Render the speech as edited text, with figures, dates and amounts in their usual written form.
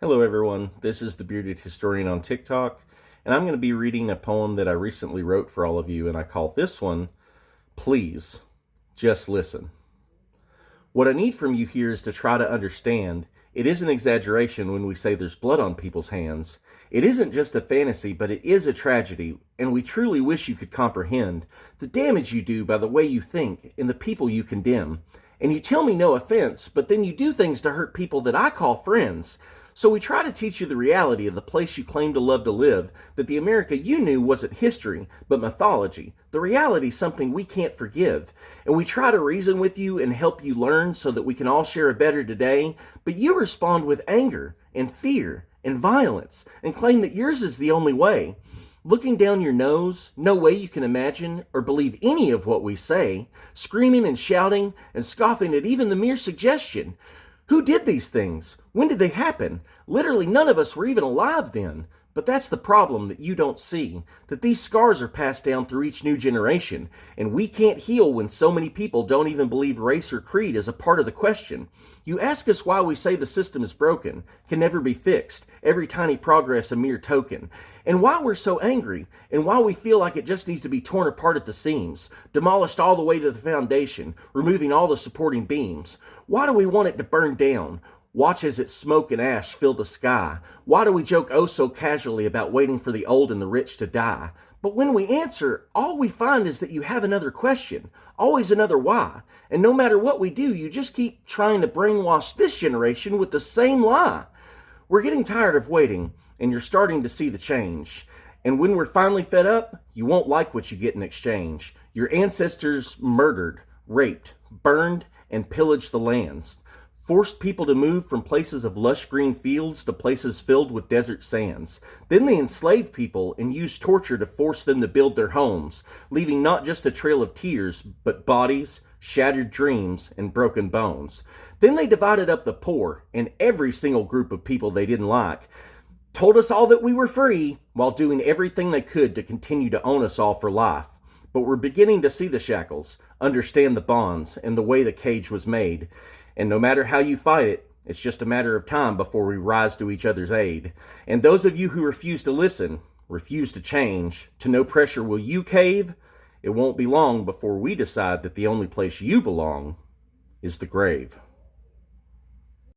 Hello everyone, this is the Bearded Historian on TikTok, and I'm going to be reading a poem that I recently wrote for all of you, and I call this one, Please, Just Listen. What I need from you here is to try to understand. It is an exaggeration when we say there's blood on people's hands. It isn't just a fantasy, but it is a tragedy, and we truly wish you could comprehend the damage you do by the way you think and the people you condemn. And you tell me no offense, but then you do things to hurt people that I call friends. So we try to teach you the reality of the place you claim to love to live, that the America you knew wasn't history, but mythology. The reality is something we can't forgive. And we try to reason with you and help you learn so that we can all share a better today, but you respond with anger and fear and violence and claim that yours is the only way. Looking down your nose, no way you can imagine or believe any of what we say, screaming and shouting and scoffing at even the mere suggestion. Who did these things? When did they happen? Literally none of us were even alive then. But that's the problem that you don't see, that these scars are passed down through each new generation, and we can't heal when so many people don't even believe race or creed is a part of the question. You ask us why we say the system is broken, can never be fixed, every tiny progress a mere token, and why we're so angry, and why we feel like it just needs to be torn apart at the seams, demolished all the way to the foundation, removing all the supporting beams. Why do we want it to burn down? Watch as its smoke and ash fill the sky. Why do we joke oh so casually about waiting for the old and the rich to die? But when we answer, all we find is that you have another question, always another why. And no matter what we do, you just keep trying to brainwash this generation with the same lie. We're getting tired of waiting, and you're starting to see the change. And when we're finally fed up, you won't like what you get in exchange. Your ancestors murdered, raped, burned, and pillaged the lands. Forced people to move from places of lush green fields to places filled with desert sands. Then they enslaved people and used torture to force them to build their homes, leaving not just a trail of tears, but bodies, shattered dreams, and broken bones. Then they divided up the poor and every single group of people they didn't like, told us all that we were free, while doing everything they could to continue to own us all for life. But we're beginning to see the shackles, understand the bonds, and the way the cage was made. And no matter how you fight it, it's just a matter of time before we rise to each other's aid. And those of you who refuse to listen, refuse to change, to no pressure will you cave, it won't be long before we decide that the only place you belong is the grave.